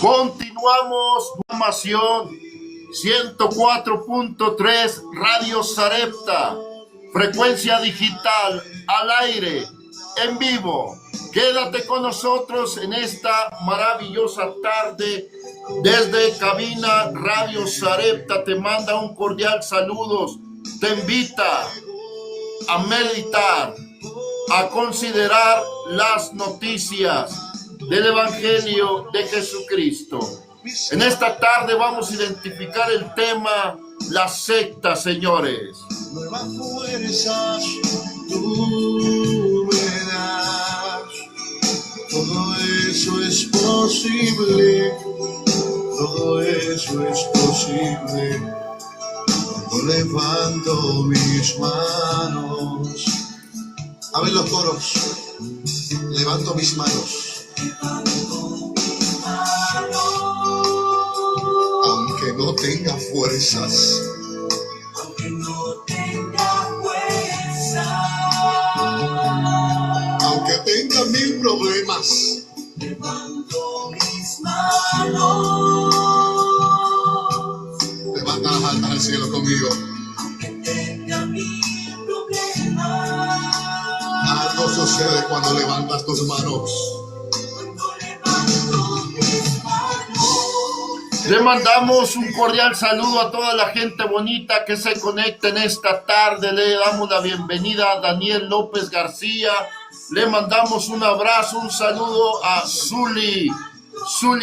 Continuamos, programación 104.3 Radio Sarepta, frecuencia digital al aire, en vivo. Quédate con nosotros en esta maravillosa tarde. Desde cabina Radio Sarepta te manda un cordial saludos. Te invita a meditar, a considerar las noticias del Evangelio de Jesucristo. En esta tarde vamos a identificar el tema, la secta, señores. Nuevas fuerzas tú me das. Todo eso es posible. Todo eso es posible. Yo levanto mis manos. A ver los coros. Levanto mis manos. Aunque no tenga fuerzas. Aunque no tenga fuerzas. Aunque tenga mil problemas. Levanto mis manos. Levanta las altas al cielo conmigo. Aunque tenga mil problemas. Algo sucede cuando levantas tus manos. Le mandamos un cordial saludo a toda la gente bonita que se conecta en esta tarde. Le damos la bienvenida a Daniel López García. Le mandamos un abrazo, un saludo a Zuli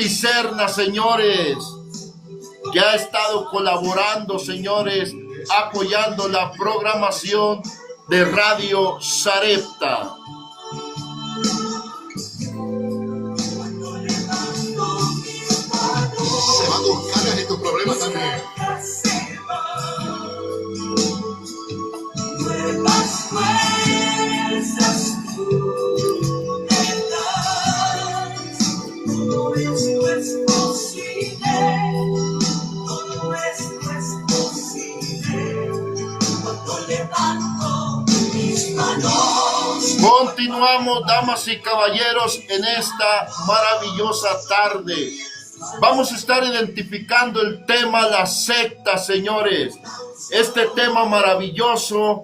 Serna, señores, que ha estado colaborando, señores, apoyando la programación de Radio Sarepta. Se van tus cargas y tus problemas también. Nuevas fuerzas tú me das. Todo esto es posible. Todo esto es posible. Cuando levanto mis manos. Continuamos, damas y caballeros, en esta maravillosa tarde. Vamos a estar identificando el tema, la secta, señores. Este tema maravilloso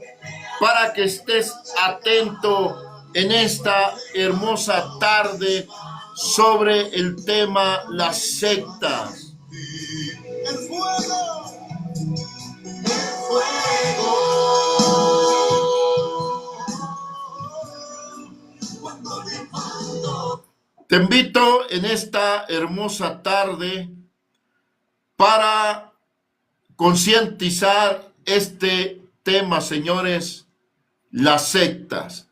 para que estés atento en esta hermosa tarde sobre el tema, las sectas. El fuego. El fuego. Cuando levanto. Te invito en esta hermosa tarde para concientizar este tema, señores, las sectas.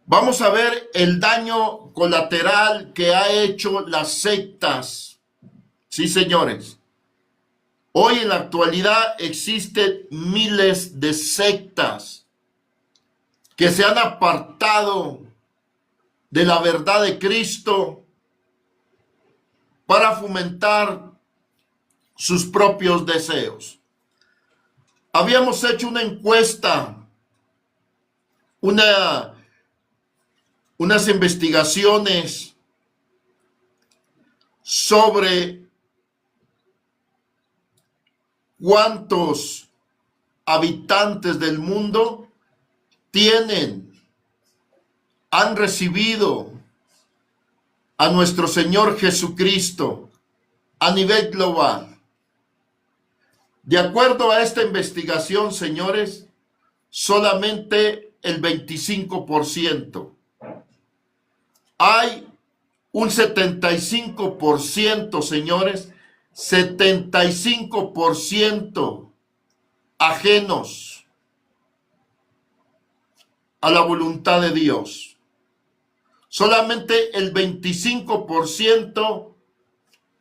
Vamos a ver el daño colateral que ha hecho las sectas. Sí, señores. Hoy en la actualidad existen miles de sectas que se han apartado de la verdad de Cristo para fomentar sus propios deseos. Habíamos hecho una encuesta, unas investigaciones sobre cuántos habitantes del mundo han recibido a nuestro Señor Jesucristo a nivel global. De acuerdo a esta investigación, señores, solamente el 25%. Hay un 75%, señores, 75% ajenos a la voluntad de Dios. Solamente el 25%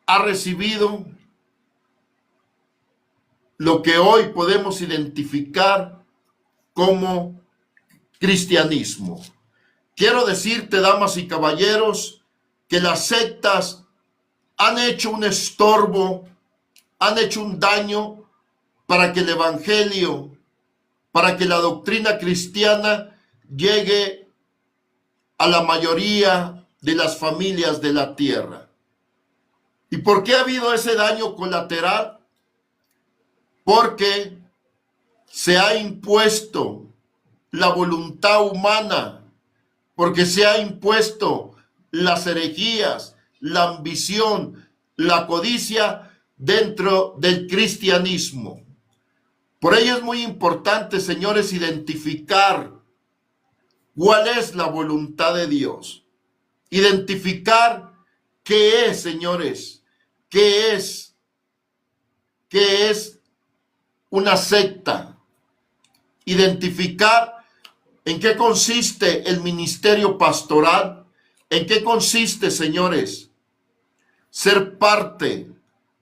ha recibido lo que hoy podemos identificar como cristianismo. Quiero decirte, damas y caballeros, que las sectas han hecho un estorbo, han hecho un daño para que el evangelio, para que la doctrina cristiana llegue a la mayoría de las familias de la tierra. ¿Y por qué ha habido ese daño colateral? Porque se ha impuesto la voluntad humana, porque se ha impuesto las herejías, la ambición, la codicia dentro del cristianismo. Por ello es muy importante, señores, identificar cuál es la voluntad de Dios. Identificar qué es, señores, qué es una secta. Identificar en qué consiste el ministerio pastoral, en qué consiste, señores, ser parte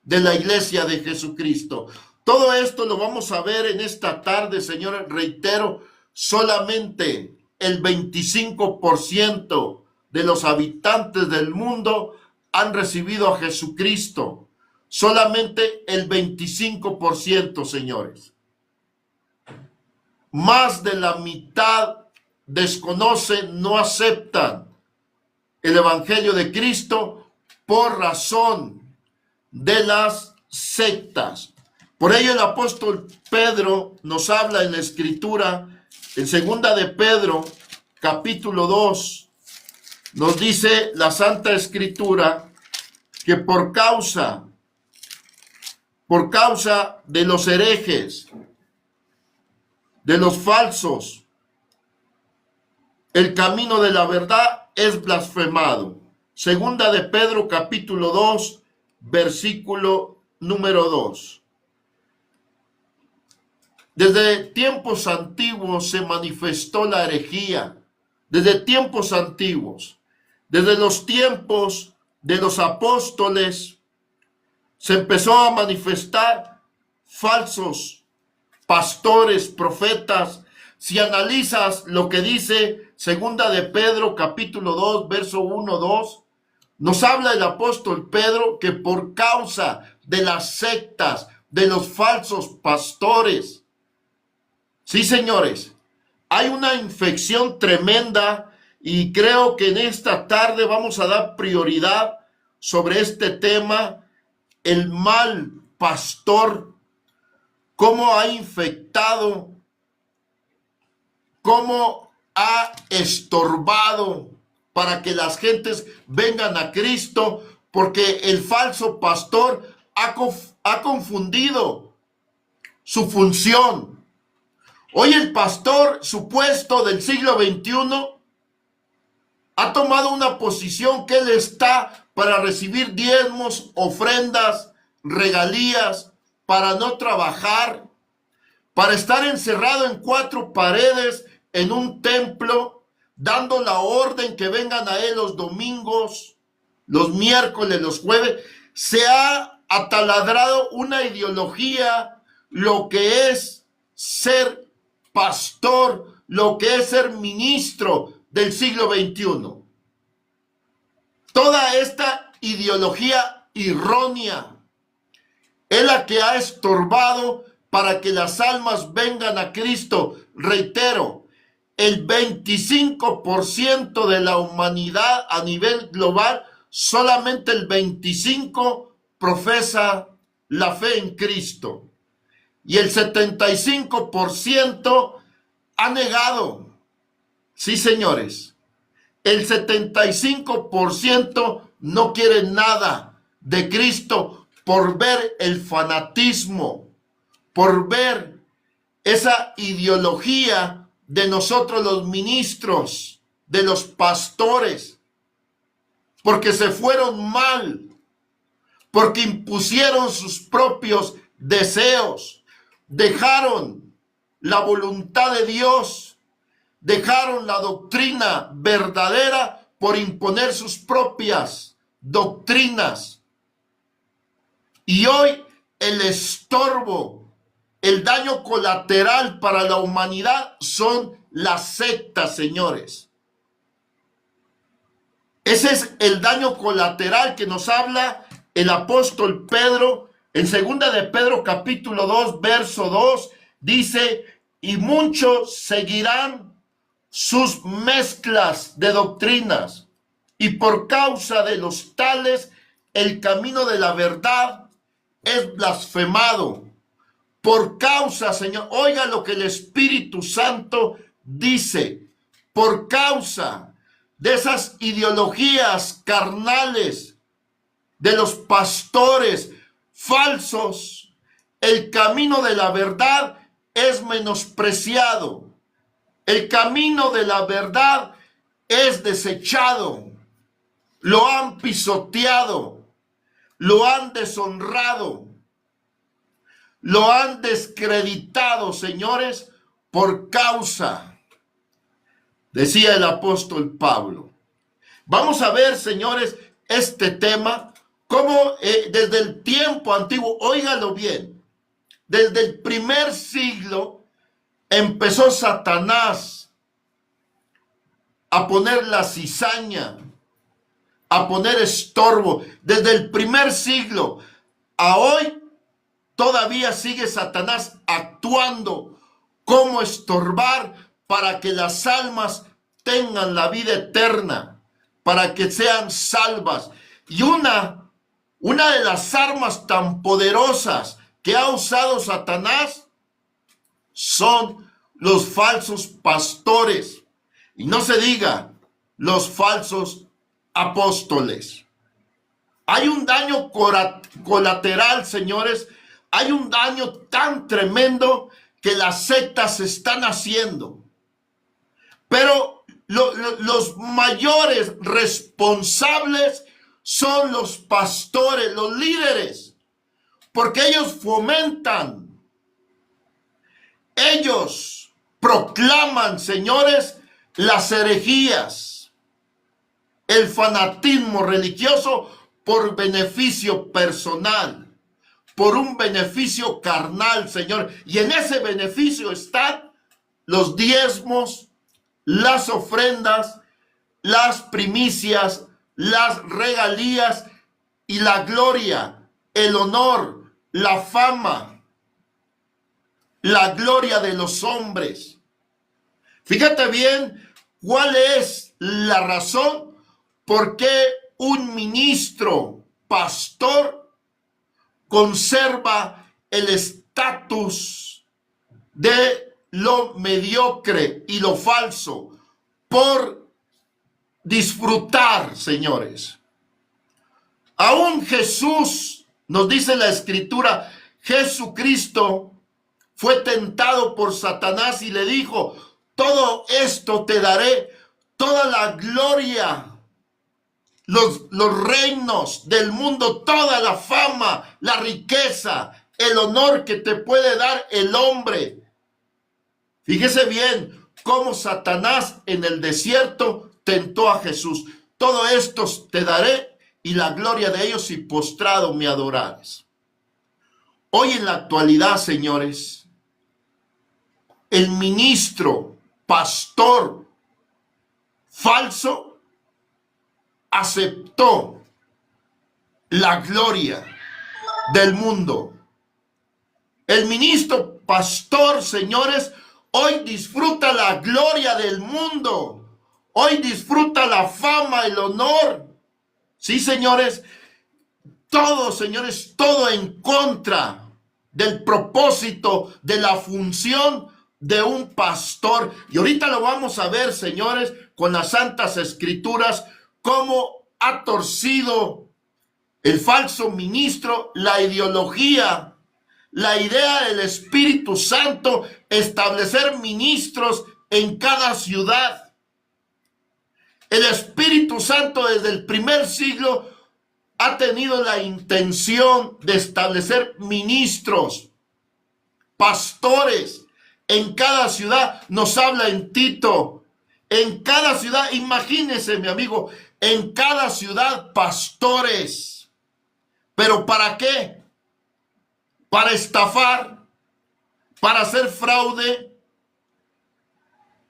de la iglesia de Jesucristo. Todo esto lo vamos a ver en esta tarde, señores. Reitero, solamente el 25% de los habitantes del mundo han recibido a Jesucristo. Solamente el 25%, señores. Más de la mitad desconocen, no aceptan el evangelio de Cristo por razón de las sectas. Por ello el apóstol Pedro nos habla en la escritura, en segunda de Pedro, capítulo 2, nos dice la Santa Escritura que por causa de los herejes, de los falsos, el camino de la verdad es blasfemado. Segunda de Pedro, capítulo 2, versículo número 2. Desde tiempos antiguos se manifestó la herejía. Desde tiempos antiguos, desde los tiempos de los apóstoles, se empezó a manifestar falsos pastores, profetas. Si analizas lo que dice segunda de Pedro, capítulo 2, verso 1, 2, nos habla el apóstol Pedro que por causa de las sectas, de los falsos pastores, sí, señores, hay una infección tremenda y creo que en esta tarde vamos a dar prioridad sobre este tema, el mal pastor, cómo ha infectado, cómo ha estorbado para que las gentes vengan a Cristo, porque el falso pastor ha confundido su función. Hoy el pastor supuesto del siglo XXI ha tomado una posición que él está para recibir diezmos, ofrendas, regalías, para no trabajar, para estar encerrado en cuatro paredes en un templo, dando la orden que vengan a él los domingos, los miércoles, los jueves. Se ha ataladrado una ideología, lo que es ser pastor, lo que es ser ministro del siglo XXI. Toda esta ideología errónea es la que ha estorbado para que las almas vengan a Cristo. Reitero, el 25% de la humanidad a nivel global, solamente el 25% profesa la fe en Cristo. Y el 75% ha negado. Sí, señores. El 75% no quiere nada de Cristo por ver el fanatismo, por ver esa ideología de nosotros los ministros, de los pastores, porque se fueron mal, porque impusieron sus propios deseos, dejaron la voluntad de Dios, dejaron la doctrina verdadera por imponer sus propias doctrinas. Y hoy el estorbo, el daño colateral para la humanidad son las sectas, señores. Ese es el daño colateral que nos habla el apóstol Pedro en segunda de Pedro capítulo 2, verso 2, dice, y muchos seguirán sus mezclas de doctrinas, y por causa de los tales el camino de la verdad es blasfemado. Por causa, Señor, oiga lo que el Espíritu Santo dice, por causa de esas ideologías carnales de los pastores falsos, el camino de la verdad es menospreciado. El camino de la verdad es desechado. Lo han pisoteado, lo han deshonrado, lo han descreditado, señores, por causa, decía el apóstol Pablo. Vamos a ver, señores, este tema, cómo desde el tiempo antiguo, óigalo bien, desde el primer siglo empezó Satanás a poner la cizaña, a poner estorbo. Desde el primer siglo a hoy todavía sigue Satanás actuando como estorbar para que las almas tengan la vida eterna, para que sean salvas. Y una de las armas tan poderosas que ha usado Satanás son los falsos pastores. Y no se diga los falsos apóstoles. Hay un daño colateral, señores. Hay un daño tan tremendo que las sectas están haciendo. Pero los mayores responsables son los pastores, los líderes, porque ellos fomentan, ellos proclaman, señores, las herejías, el fanatismo religioso por beneficio personal, por un beneficio carnal, Señor. Y en ese beneficio están los diezmos, las ofrendas, las primicias, las regalías y la gloria, el honor, la fama, la gloria de los hombres. Fíjate bien cuál es la razón por qué un ministro, pastor, conserva el estatus de lo mediocre y lo falso por disfrutar, señores. Aún Jesús, nos dice la Escritura, Jesucristo fue tentado por Satanás y le dijo: todo esto te daré, toda la gloria, los reinos del mundo, toda la fama, la riqueza, el honor que te puede dar el hombre. Fíjese bien cómo Satanás en el desierto tentó a Jesús. Todo esto te daré y la gloria de ellos si postrado me adorares. Hoy en la actualidad, señores, el ministro, pastor falso aceptó la gloria del mundo. El ministro pastor, señores, hoy disfruta la gloria del mundo. Hoy disfruta la fama, el honor. Sí, señores, todo, señores, todo en contra del propósito, de la función de un pastor. Y ahorita lo vamos a ver, señores, con las Santas Escrituras, cómo ha torcido el falso ministro la ideología, la idea del Espíritu Santo, establecer ministros en cada ciudad. El Espíritu Santo desde el primer siglo ha tenido la intención de establecer ministros, pastores, en cada ciudad. Nos habla en Tito, en cada ciudad, imagínese, mi amigo, en cada ciudad pastores. ¿Pero para qué? Para estafar, para hacer fraude,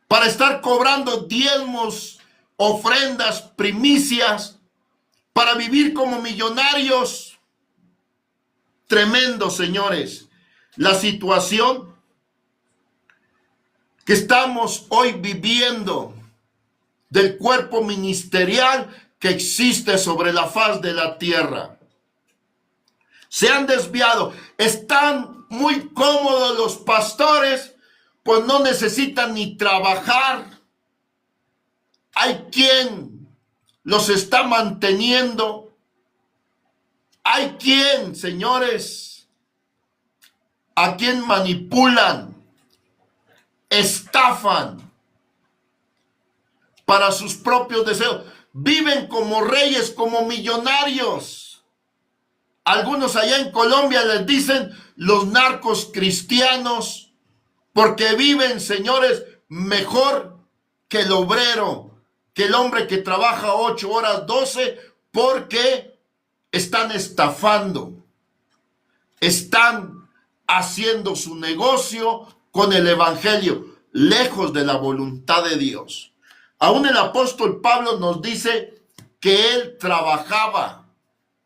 para estar cobrando diezmos, ofrendas, primicias, para vivir como millonarios. Tremendo, señores, la situación que estamos hoy viviendo del cuerpo ministerial que existe sobre la faz de la tierra. Se han desviado. Están muy cómodos los pastores, pues no necesitan ni trabajar. Hay quien los está manteniendo. Hay quien, señores, a quien manipulan, estafan para sus propios deseos. Viven como reyes, como millonarios. Algunos allá en Colombia les dicen los narcos cristianos, porque viven, señores, mejor que el obrero, que el hombre que trabaja 8 horas, 12, porque están estafando, están haciendo su negocio con el evangelio, lejos de la voluntad de Dios. Aún el apóstol Pablo nos dice que él trabajaba,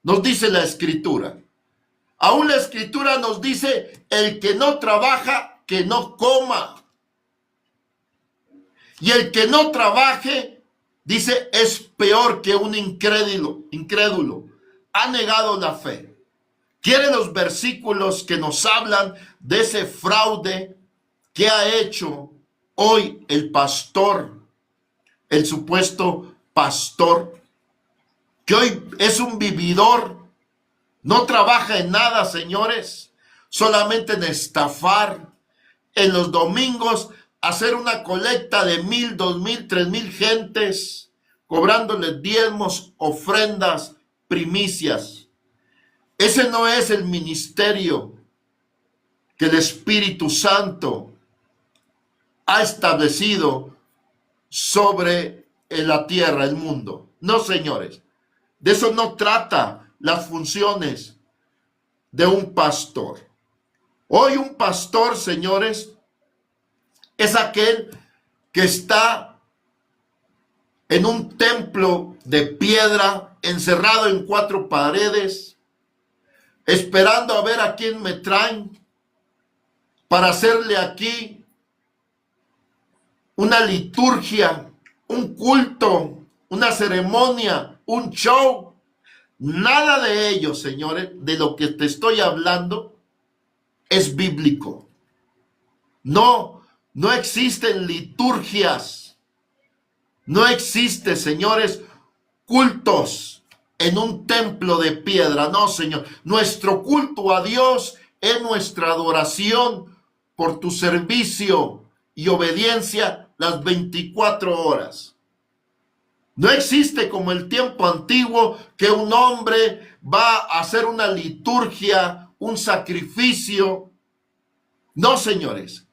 nos dice la escritura. Aún la escritura nos dice, el que no trabaja, que no coma. Y el que no trabaje, dice, es peor que un incrédulo. Ha negado la fe. Quiere los versículos que nos hablan de ese fraude que ha hecho hoy el pastor, el supuesto pastor, que hoy es un vividor, no trabaja en nada, señores, solamente en estafar, en los domingos hacer una colecta de 1,000, 2,000, 3,000 gentes, cobrándoles diezmos, ofrendas, primicias. Ese no es el ministerio que el Espíritu Santo ha establecido sobre la tierra, el mundo. No, señores, de eso no trata las funciones de un pastor. Hoy un pastor, señores, es aquel que está en un templo de piedra, encerrado en 4 paredes, esperando a ver a quién me traen para hacerle aquí una liturgia, un culto, una ceremonia, un show. Nada de ello, señores, de lo que te estoy hablando es bíblico. No existen liturgias. No existe, señores, cultos en un templo de piedra. No, Señor. Nuestro culto a Dios es nuestra adoración por tu servicio y obediencia las 24 horas. No existe como el tiempo antiguo que un hombre va a hacer una liturgia, un sacrificio. No, señores.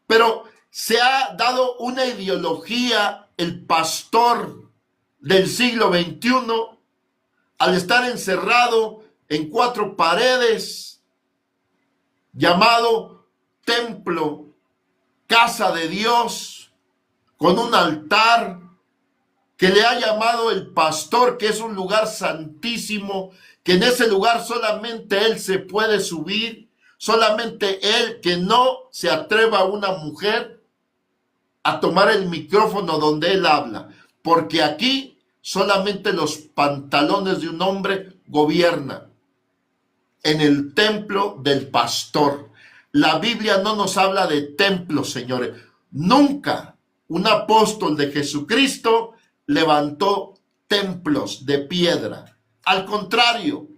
Pero se ha dado una ideología, el pastor del siglo XXI, al estar encerrado en 4 paredes, llamado templo, casa de Dios, con un altar que le ha llamado el pastor, que es un lugar santísimo, que en ese lugar solamente él se puede subir, solamente él, que no se atreva a una mujer a tomar el micrófono donde él habla, porque aquí solamente los pantalones de un hombre gobiernan en el templo del pastor. La Biblia no nos habla de templos, señores. Nunca un apóstol de Jesucristo levantó templos de piedra. Al contrario,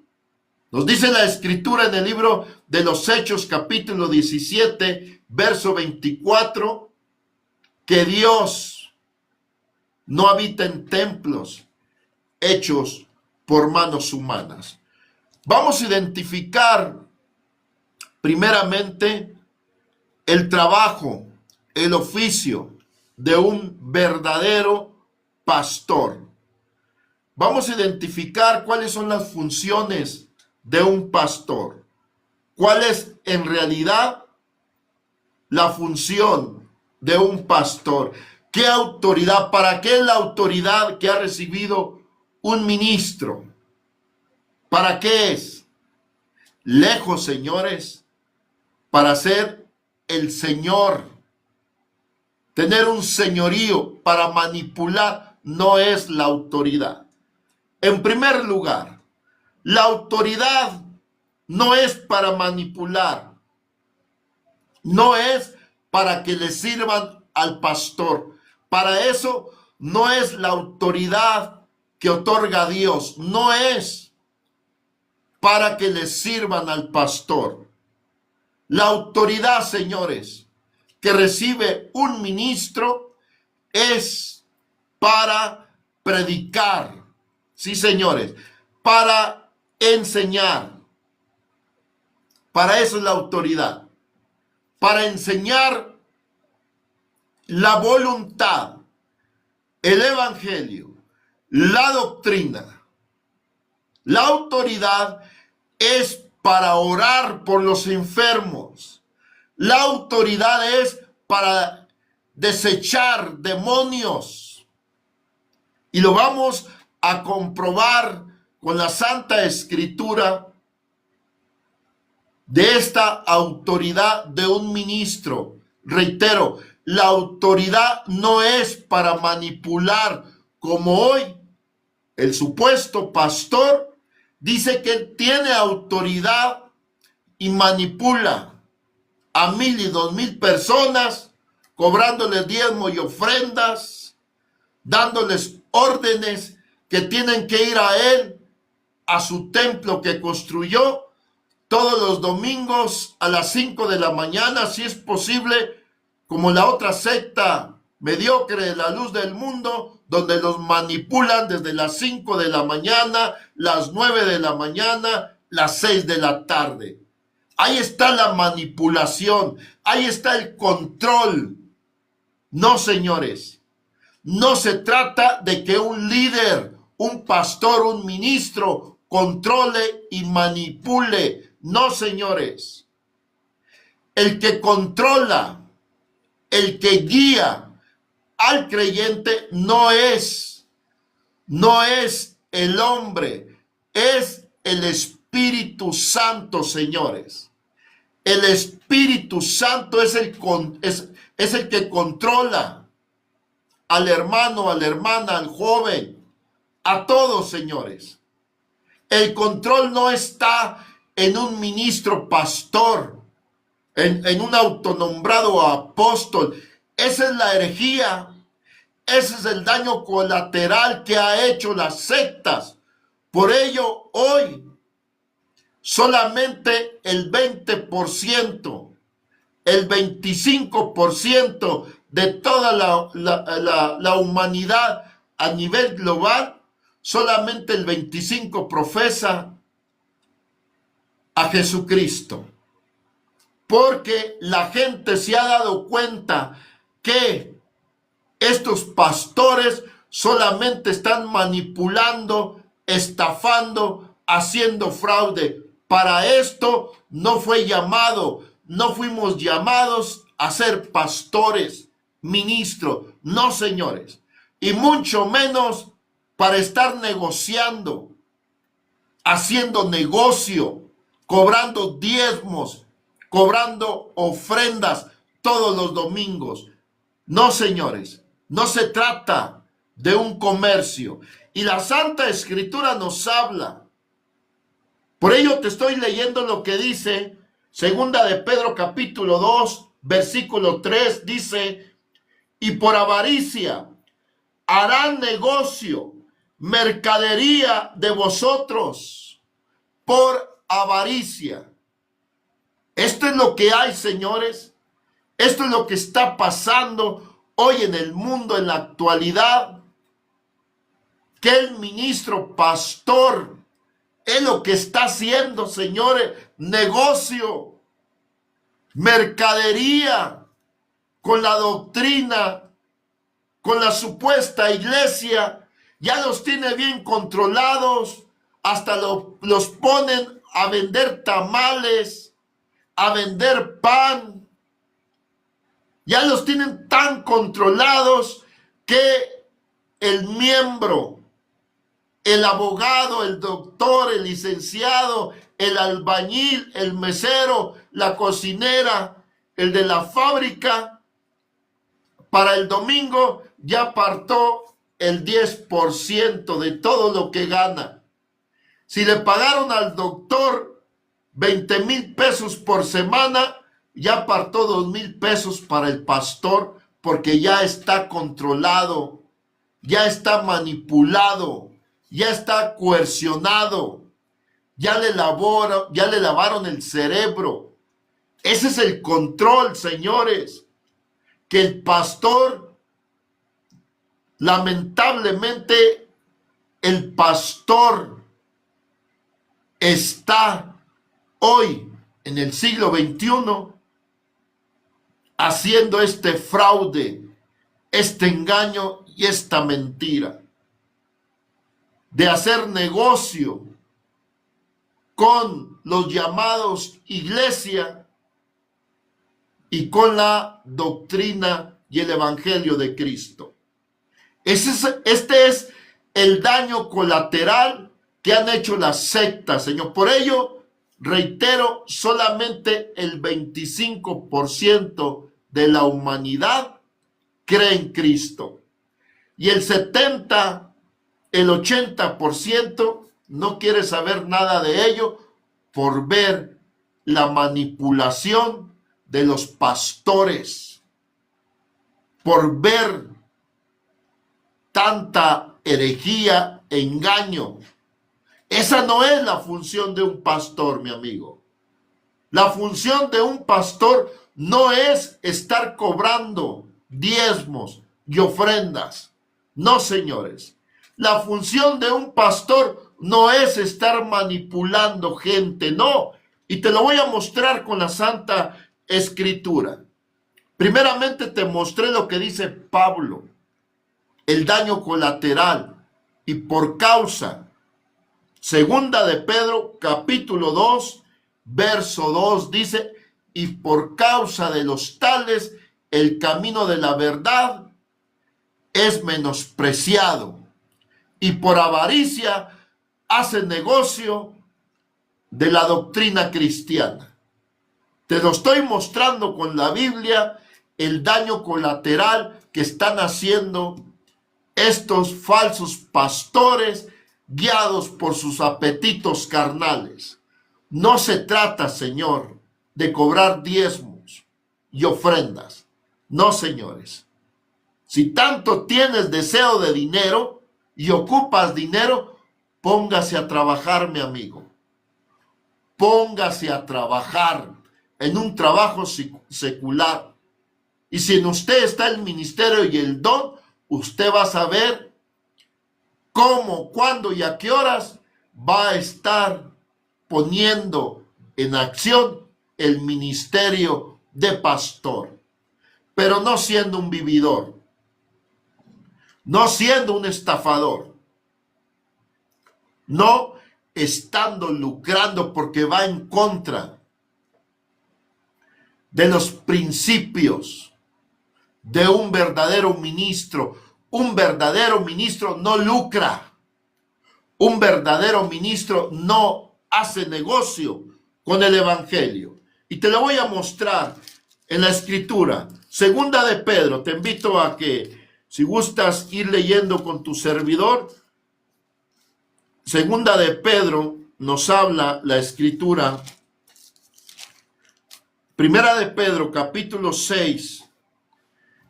nos dice la escritura en el libro de los Hechos, capítulo 17, verso 24, que Dios no habita en templos hechos por manos humanas. Vamos a identificar primeramente el trabajo, el oficio de un verdadero pastor. Vamos a identificar cuáles son las funciones de un pastor. ¿Cuál es en realidad la función de un pastor? ¿Qué autoridad? ¿Para qué la autoridad que ha recibido un ministro? ¿Para qué es? Lejos, señores, para ser el Señor. Tener un señorío para manipular no es la autoridad. En primer lugar, la autoridad no es para manipular, no es para que le sirvan al pastor. Para eso no es la autoridad que otorga Dios, no es para que le sirvan al pastor. La autoridad, señores, que recibe un ministro es para predicar, sí, señores, para enseñar. Para eso es la autoridad, para enseñar la voluntad, el evangelio, la doctrina. La autoridad es para orar por los enfermos. La autoridad es para desechar demonios. Y lo vamos a comprobar con la Santa Escritura de esta autoridad de un ministro. Reitero, la autoridad no es para manipular, como hoy el supuesto pastor dice que tiene autoridad y manipula a 1,000 y 2,000 personas, cobrándoles diezmo y ofrendas, dándoles órdenes que tienen que ir a él, a su templo que construyó, todos los domingos a las 5 de la mañana, si es posible, como la otra secta mediocre de la luz del mundo, donde los manipulan desde las 5 de la mañana, las 9 de la mañana, las 6 de la tarde. Ahí está la manipulación, ahí está el control. No, señores, no se trata de que un líder, un pastor, un ministro controle y manipule. No, señores. El que controla, el que guía al creyente no es el hombre, es el Espíritu Santo, señores. El Espíritu Santo es el que controla al hermano, a la hermana, al joven, a todos, señores. El control no está en un ministro pastor, en un autonombrado apóstol. Esa es la herejía, ese es el daño colateral que ha hecho las sectas. Por ello, hoy, solamente el 20%, el 25% de toda la humanidad a nivel global, solamente el 25% profesa a Jesucristo, porque la gente se ha dado cuenta que estos pastores solamente están manipulando, estafando, haciendo fraude. Para esto no fuimos llamados a ser pastores, ministros, no, señores, y mucho menos para estar negociando, haciendo negocio, cobrando diezmos, cobrando ofrendas todos los domingos. No, señores, no se trata de un comercio. Y la Santa Escritura nos habla. Por ello te estoy leyendo lo que dice Segunda de Pedro capítulo 2, versículo 3, dice: y por avaricia harán negocio, mercadería de vosotros, por avaricia. Esto es lo que hay, señores. Esto es lo que está pasando hoy en el mundo, en la actualidad. Que el ministro pastor es lo que está haciendo, señores, negocio, mercadería con la doctrina, con la supuesta iglesia. Ya los tiene bien controlados, hasta los ponen a vender tamales, a vender pan. Ya los tienen tan controlados que el miembro, el abogado, el doctor, el licenciado, el albañil, el mesero, la cocinera, el de la fábrica, para el domingo ya apartó el 10% de todo lo que gana. Si le pagaron al doctor 20,000 pesos por semana, ya apartó 2,000 pesos para el pastor porque ya está controlado, ya está manipulado, ya está coercionado, ya le lavaron el cerebro. Ese es el control, señores, que el pastor, lamentablemente, el pastor está hoy en el siglo XXI haciendo este fraude, este engaño y esta mentira de hacer negocio con los llamados iglesia y con la doctrina y el evangelio de Cristo. Este es el daño colateral que han hecho las sectas, Señor. Por ello, reitero, solamente el 25% de la humanidad cree en Cristo. Y el 80% no quiere saber nada de ello por ver la manipulación de los pastores, por ver tanta herejía, engaño. Esa no es la función de un pastor, mi amigo. La función de un pastor no es estar cobrando diezmos y ofrendas. No, señores. La función de un pastor no es estar manipulando gente, no. Y te lo voy a mostrar con la Santa Escritura. Primeramente te mostré lo que dice Pablo, el daño colateral y por causa. Segunda de Pedro, capítulo 2, verso 2, dice, y por causa de los tales, el camino de la verdad es menospreciado, y por avaricia hacen negocio de la doctrina cristiana. Te lo estoy mostrando con la Biblia, el daño colateral que están haciendo estos falsos pastores guiados por sus apetitos carnales. No se trata, Señor, de cobrar diezmos y ofrendas. No, señores. Si tanto tienes deseo de dinero y ocupas dinero, póngase a trabajar, mi amigo. Póngase a trabajar en un trabajo secular. Y si en usted está el ministerio y el don, usted va a saber cómo, cuándo y a qué horas va a estar poniendo en acción el ministerio de pastor. Pero no siendo un vividor, no siendo un estafador, no estando lucrando porque va en contra de los principios de un verdadero ministro. Un verdadero ministro no lucra. Un verdadero ministro no hace negocio con el evangelio. Y te lo voy a mostrar en la escritura. Segunda de Pedro, te invito a que, si gustas ir leyendo con tu servidor, Segunda de Pedro nos habla la escritura. Primera de Pedro, capítulo 6.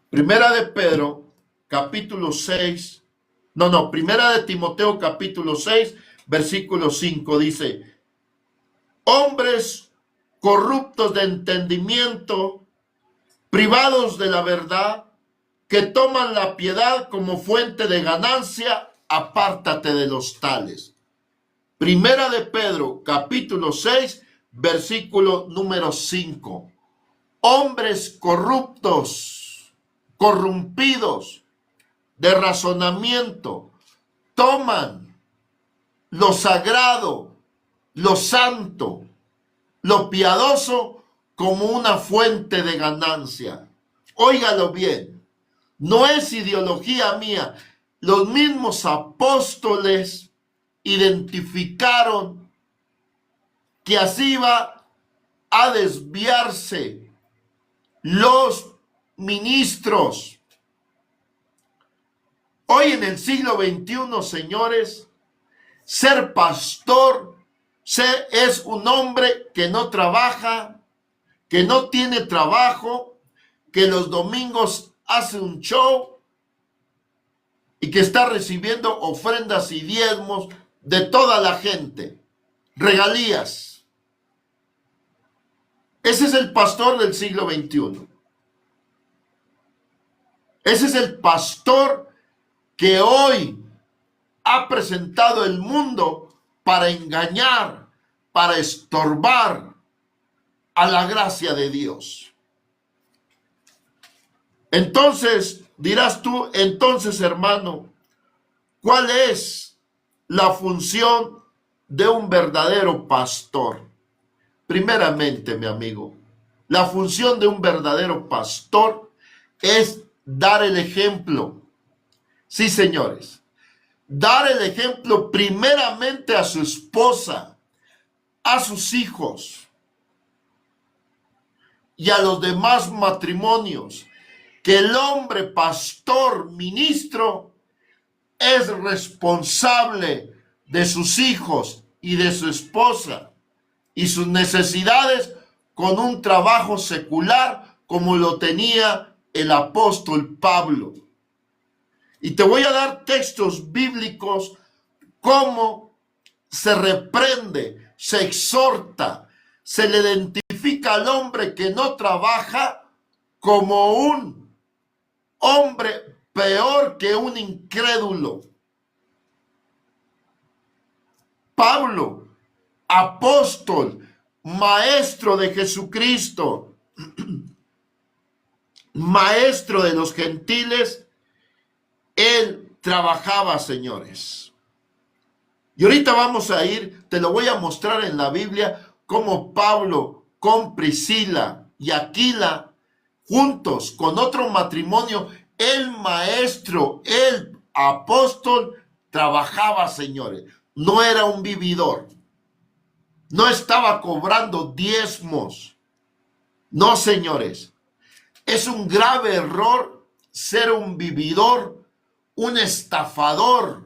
Primera de Pedro, capítulo 6. Primera de Timoteo, capítulo 6, versículo 5, dice: hombres corruptos de entendimiento, privados de la verdad, que toman la piedad como fuente de ganancia, apártate de los tales. Primera de Pedro, capítulo 6, versículo número 5. Hombres corruptos, corrompidos de razonamiento, toman lo sagrado, lo santo, lo piadoso como una fuente de ganancia. Óigalo bien, no es ideología mía. Los mismos apóstoles identificaron que así iba a desviarse los ministros. Hoy en el siglo XXI, señores, ser pastor Es un hombre que no trabaja, que no tiene trabajo, que los domingos hace un show y que está recibiendo ofrendas y diezmos de toda la gente, regalías. Ese es el pastor del siglo XXI. Ese es el pastor que hoy ha presentado el mundo para engañar, para estorbar a la gracia de Dios. Entonces, dirás tú, entonces, hermano, ¿cuál es la función de un verdadero pastor? Primeramente, mi amigo, la función de un verdadero pastor es dar el ejemplo. Sí, señores, dar el ejemplo primeramente a su esposa, a sus hijos y a los demás matrimonios, que el hombre pastor, ministro, es responsable de sus hijos y de su esposa y sus necesidades con un trabajo secular como lo tenía el apóstol Pablo. Y te voy a dar textos bíblicos cómo se reprende, se exhorta, se le identifica al hombre que no trabaja como un hombre peor que un incrédulo. Pablo, apóstol, maestro de Jesucristo, maestro de los gentiles, él trabajaba, señores. Y ahorita vamos a ir, te lo voy a mostrar en la Biblia, cómo Pablo con Priscila y Aquila, juntos con otro matrimonio, el maestro, el apóstol, trabajaba, señores. No era un vividor. No estaba cobrando diezmos. No, señores. Es un grave error ser un vividor, un estafador,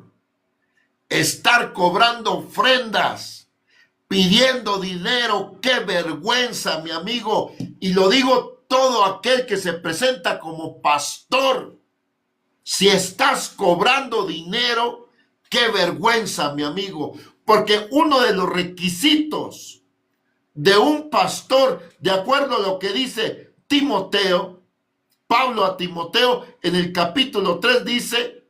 estar cobrando ofrendas, pidiendo dinero. ¡Qué vergüenza, mi amigo! Y lo digo todo aquel que se presenta como pastor. Si estás cobrando dinero, ¡qué vergüenza, mi amigo! Porque uno de los requisitos de un pastor, de acuerdo a lo que dice Timoteo, Pablo a Timoteo en el capítulo 3 dice: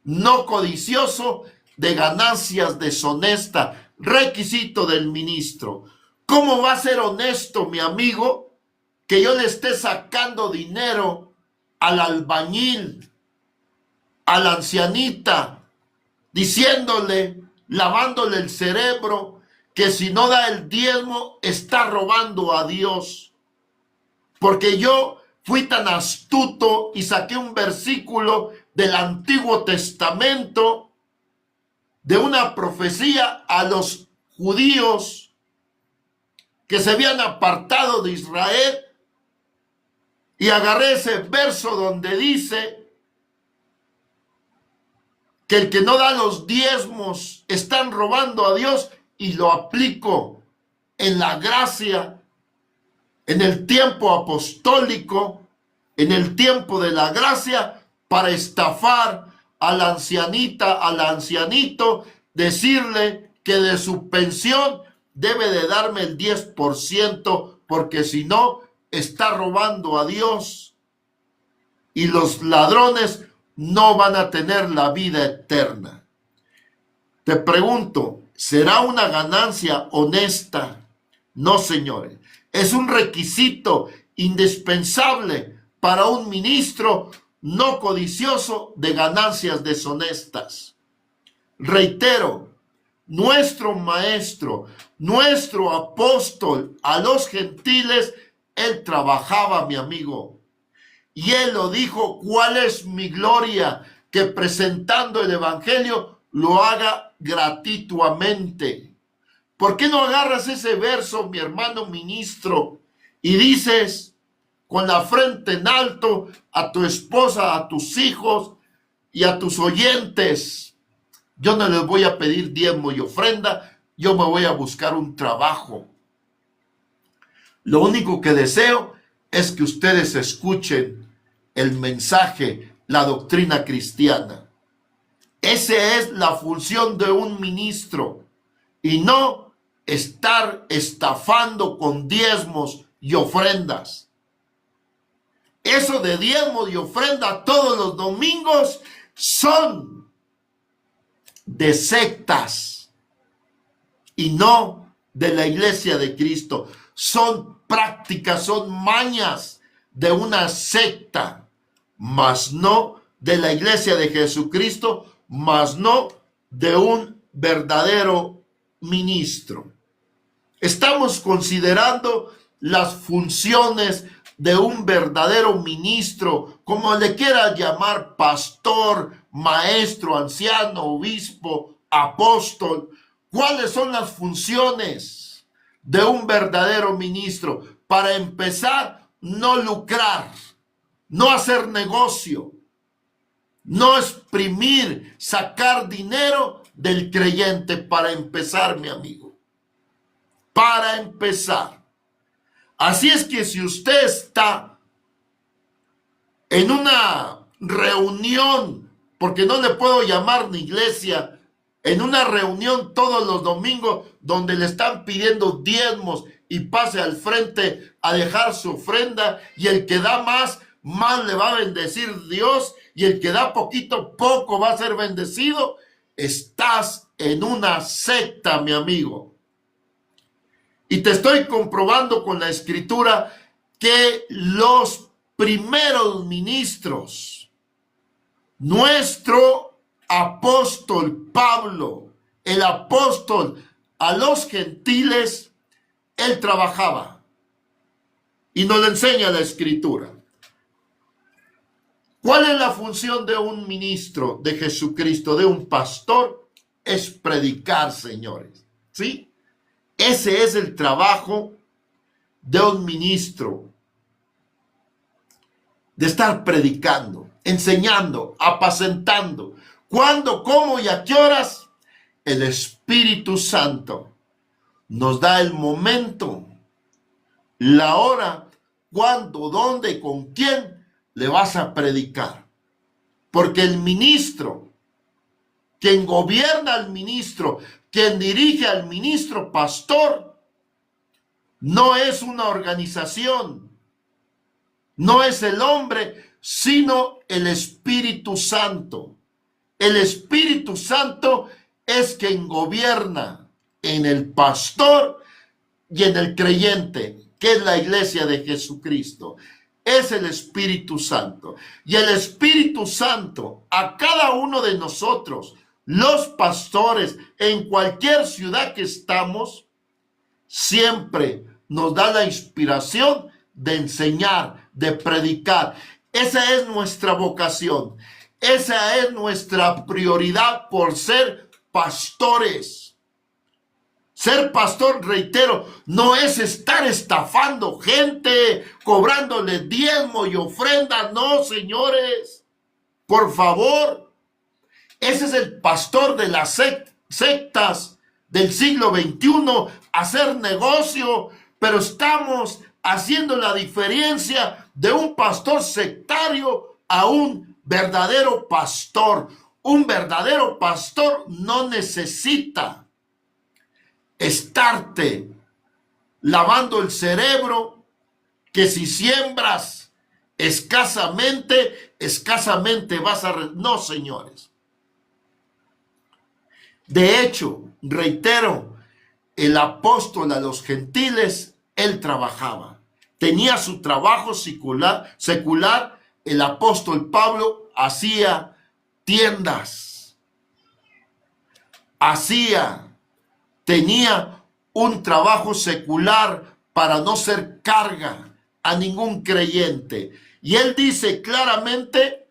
no codicioso de ganancias deshonestas, requisito del ministro. ¿Cómo va a ser honesto, mi amigo, que yo le esté sacando dinero al albañil, a la ancianita, diciéndole, lavándole el cerebro, que si no da el diezmo está robando a Dios? Porque yo fui tan astuto y saqué un versículo del Antiguo Testamento de una profecía a los judíos que se habían apartado de Israel, y agarré ese verso donde dice que el que no da los diezmos están robando a Dios, y lo aplico en la gracia, en el tiempo apostólico, en el tiempo de la gracia, para estafar a la ancianita, al ancianito, decirle que de su pensión debe de darme el 10%, porque si no, está robando a Dios. Y los ladrones no van a tener la vida eterna. Te pregunto, ¿será una ganancia honesta? No, señores. Es un requisito indispensable para un ministro no codicioso de ganancias deshonestas. Reitero, nuestro maestro, nuestro apóstol a los gentiles, él trabajaba, mi amigo. Y él lo dijo: ¿cuál es mi gloria? Que presentando el evangelio lo haga gratuitamente. ¿Por qué no agarras ese verso, mi hermano ministro, y dices con la frente en alto a tu esposa, a tus hijos y a tus oyentes: yo no les voy a pedir diezmo y ofrenda, yo me voy a buscar un trabajo. Lo único que deseo es que ustedes escuchen el mensaje, la doctrina cristiana. Esa es la función de un ministro y no estar estafando con diezmos y ofrendas. Eso de diezmos y ofrenda todos los domingos son de sectas y no de la iglesia de Cristo. Son prácticas, son mañas de una secta, mas no de la iglesia de Jesucristo, mas no de un verdadero ministro. Estamos considerando las funciones de un verdadero ministro, como le quiera llamar, pastor, maestro, anciano, obispo, apóstol. ¿Cuáles son las funciones de un verdadero ministro? Para empezar, no lucrar, no hacer negocio, no exprimir, sacar dinero del creyente. Para empezar, mi amigo, para empezar. Así es que si usted está en una reunión, porque no le puedo llamar ni iglesia, en una reunión todos los domingos donde le están pidiendo diezmos y pase al frente a dejar su ofrenda, y el que da más, más le va a bendecir Dios, y el que da poquito, poco va a ser bendecido, estás en una secta, mi amigo. Y te estoy comprobando con la escritura que los primeros ministros, nuestro apóstol Pablo, el apóstol a los gentiles, él trabajaba. Y nos lo enseña la escritura. ¿Cuál es la función de un ministro de Jesucristo, de un pastor? Es predicar, señores. ¿Sí? Ese es el trabajo de un ministro, de estar predicando, enseñando, apacentando. ¿Cuándo, cómo y a qué horas? El Espíritu Santo nos da el momento, la hora, cuándo, dónde, con quién le vas a predicar. Porque el ministro, quien gobierna al ministro, quien dirige al ministro pastor, no es una organización, no es el hombre, sino el Espíritu Santo. El Espíritu Santo es quien gobierna en el pastor y en el creyente, que es la iglesia de Jesucristo. Es el Espíritu Santo. Y el Espíritu Santo a cada uno de nosotros, los pastores, en cualquier ciudad que estamos, siempre nos da la inspiración de enseñar, de predicar. Esa es nuestra vocación. Esa es nuestra prioridad por ser pastores. Ser pastor, reitero, no es estar estafando gente, cobrándole diezmo y ofrenda. No, señores, por favor. Ese es el pastor de las sectas del siglo XXI, hacer negocio, pero estamos haciendo la diferencia de un pastor sectario a un verdadero pastor. Un verdadero pastor no necesita estarte lavando el cerebro, que si siembras escasamente vas a... No, señores. De hecho, reitero, el apóstol a los gentiles, él trabajaba. Tenía su trabajo secular. El apóstol Pablo hacía tiendas. Tenía un trabajo secular para no ser carga a ningún creyente. Y él dice claramente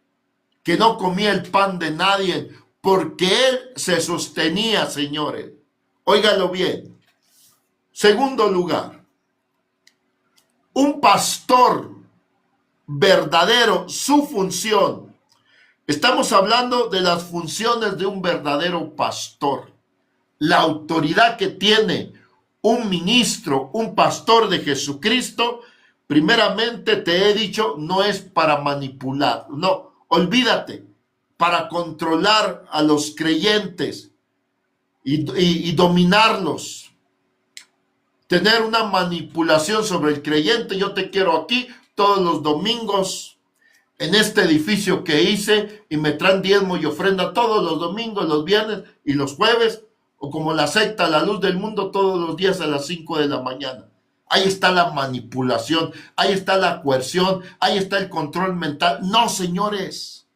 que no comía el pan de nadie, porque él se sostenía, señores. Óigalo bien. Segundo lugar, un pastor verdadero, su función. Estamos hablando de las funciones de un verdadero pastor. la autoridad que tiene un ministro, un pastor de Jesucristo, primeramente te he dicho, no es para manipular, no, olvídate, para controlar a los creyentes y dominarlos, tener una manipulación sobre el creyente. Yo te quiero aquí todos los domingos en este edificio que hice y me traen diezmo y ofrenda todos los domingos, los viernes y los jueves, o como la secta La Luz del Mundo todos los días a las 5 de la mañana. Ahí está la manipulación, ahí está la coerción, ahí está el control mental. No, señores,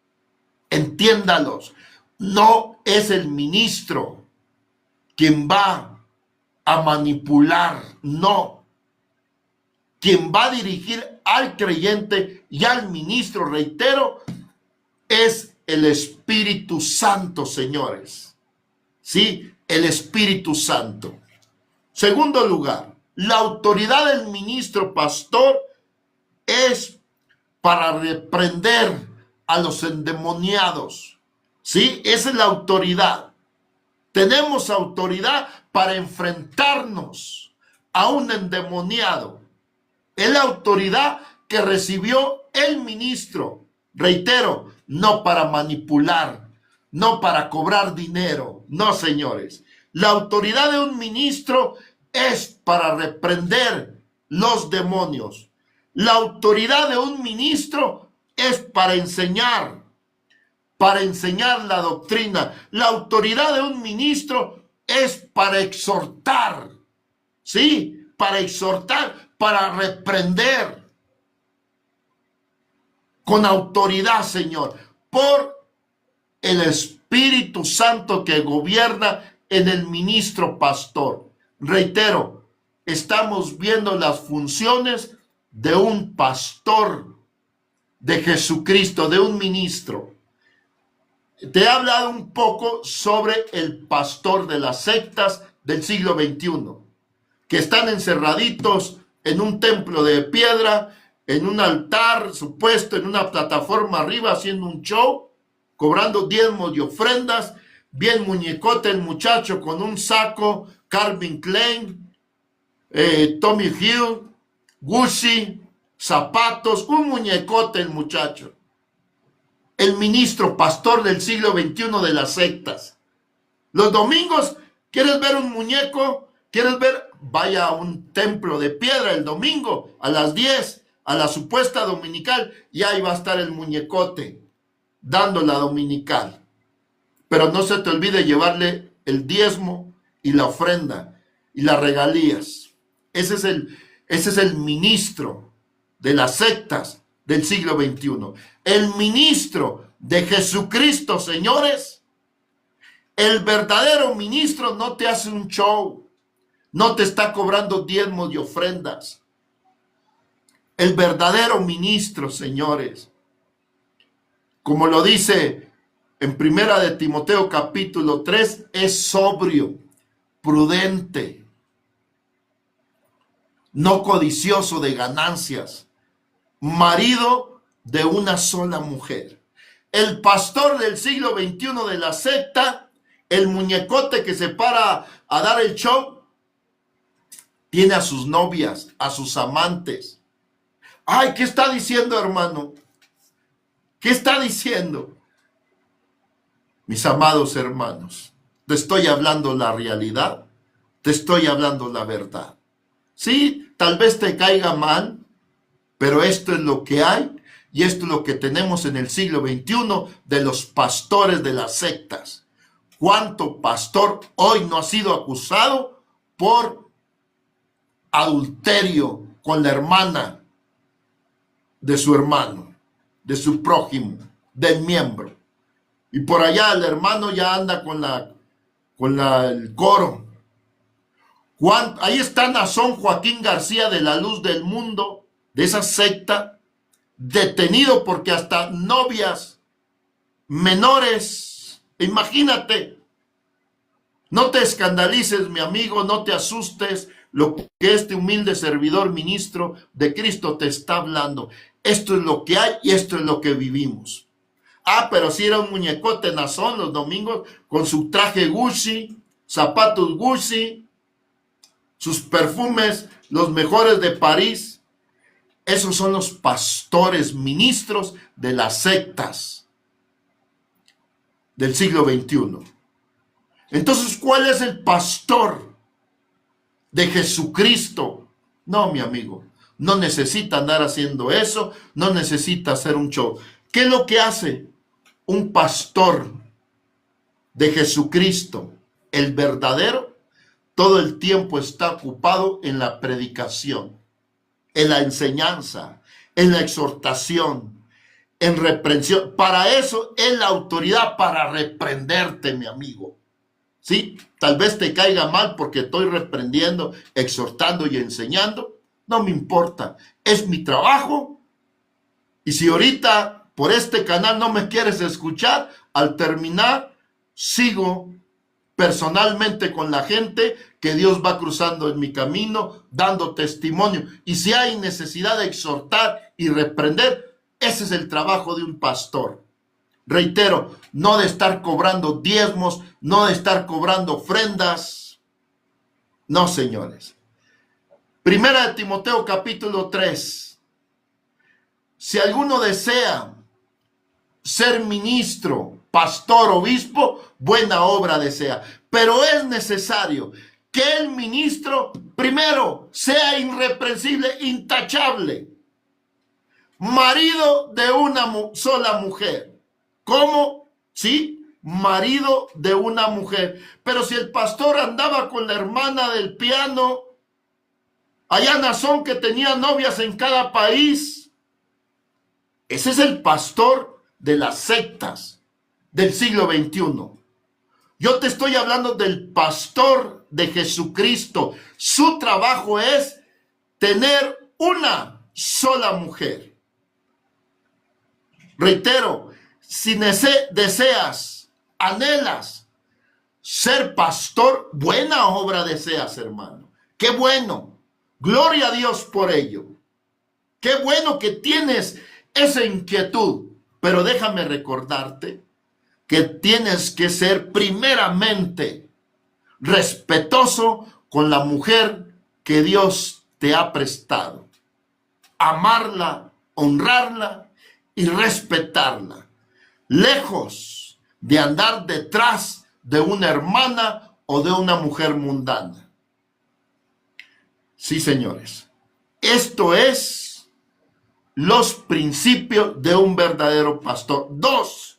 entiéndalos, no es el ministro quien va a manipular, no. Quien va a dirigir al creyente y al ministro, reitero, es el Espíritu Santo, señores. Sí, el Espíritu Santo. Segundo lugar, la autoridad del ministro pastor es para reprender a los endemoniados. Sí, esa es la autoridad. Tenemos autoridad para enfrentarnos a un endemoniado. Es la autoridad que recibió el ministro. Reitero, no para manipular, no para cobrar dinero. No, señores. La autoridad de un ministro es para reprender los demonios. La autoridad de un ministro es para enseñar la doctrina. La autoridad de un ministro es para exhortar. Sí, para exhortar, para reprender. Con autoridad, Señor, por el Espíritu Santo que gobierna en el ministro pastor. Reitero, estamos viendo las funciones de un pastor de Jesucristo, de un ministro. Te he hablado un poco sobre el pastor de las sectas del siglo XXI, que están encerraditos en un templo de piedra, en un altar supuesto, en una plataforma arriba, haciendo un show, cobrando diezmos y ofrendas, bien muñecote el muchacho con un saco, Calvin Klein, Tommy Hill, Gucci, zapatos, un muñecote el muchacho. El ministro pastor del siglo XXI de las sectas. Los domingos, ¿quieres ver un muñeco? ¿Quieres ver? Vaya a un templo de piedra el domingo a las 10, a la supuesta dominical, y ahí va a estar el muñecote dando la dominical. Pero no se te olvide llevarle el diezmo y la ofrenda y las regalías. Ese es el ministro de las sectas del siglo XXI. El ministro de Jesucristo, señores, el verdadero ministro no te hace un show, no te está cobrando diezmos y ofrendas. El verdadero ministro, señores, como lo dice en Primera de Timoteo capítulo 3, es sobrio, prudente, no codicioso de ganancias, marido de una sola mujer. El pastor del siglo XXI de la secta, el muñecote que se para a dar el show, tiene a sus novias, a sus amantes. Ay, ¿qué está diciendo, hermano? ¿Qué está diciendo? Mis amados hermanos, te estoy hablando la realidad, te estoy hablando la verdad. Sí, tal vez te caiga mal, pero esto es lo que hay y esto es lo que tenemos en el siglo XXI de los pastores de las sectas. ¿Cuánto pastor hoy no ha sido acusado por adulterio con la hermana de su hermano, de su prójimo, del miembro? Y por allá el hermano ya anda con el coro. Ahí está Nazón Joaquín García de La Luz del Mundo, de esa secta, detenido porque hasta novias menores, imagínate. No te escandalices, mi amigo, no te asustes lo que este humilde servidor ministro de Cristo te está hablando. Esto es lo que hay y esto es lo que vivimos. Ah, pero si era un muñecote Nazón los domingos con su traje Gucci, zapatos Gucci, sus perfumes, los mejores de París. Esos son los pastores, ministros de las sectas del siglo XXI. Entonces, ¿cuál es el pastor de Jesucristo? No, mi amigo, no necesita andar haciendo eso, no necesita hacer un show. ¿Qué es lo que hace un pastor de Jesucristo? El verdadero, todo el tiempo está ocupado en la predicación, en la enseñanza, en la exhortación, en reprensión. Para eso es la autoridad, para reprenderte, mi amigo. ¿Sí? Tal vez te caiga mal porque estoy reprendiendo, exhortando y enseñando. No me importa. Es mi trabajo. Y si ahorita por este canal no me quieres escuchar, al terminar sigo personalmente con la gente que Dios va cruzando en mi camino, dando testimonio. Y si hay necesidad de exhortar y reprender, ese es el trabajo de un pastor. Reitero, no de estar cobrando diezmos, no de estar cobrando ofrendas. No, señores. Primera de Timoteo capítulo 3. Si alguno desea ser ministro, pastor, obispo, buena obra desea. Pero es necesario que el ministro primero sea irreprensible, intachable, marido de una sola mujer. ¿Cómo? Sí, marido de una mujer. Pero si el pastor andaba con la hermana del piano, allá Nazón, que tenía novias en cada país, ese es el pastor de las sectas del siglo XXI. Yo te estoy hablando del pastor de Jesucristo. Su trabajo es tener una sola mujer. Reitero, si deseas, anhelas ser pastor, buena obra deseas, hermano. Qué bueno. Gloria a Dios por ello. Qué bueno que tienes esa inquietud. Pero déjame recordarte que tienes que ser primeramente respetuoso con la mujer que Dios te ha prestado. Amarla, honrarla y respetarla. Lejos de andar detrás de una hermana o de una mujer mundana. Sí, señores. Esto es los principios de un verdadero pastor. 2.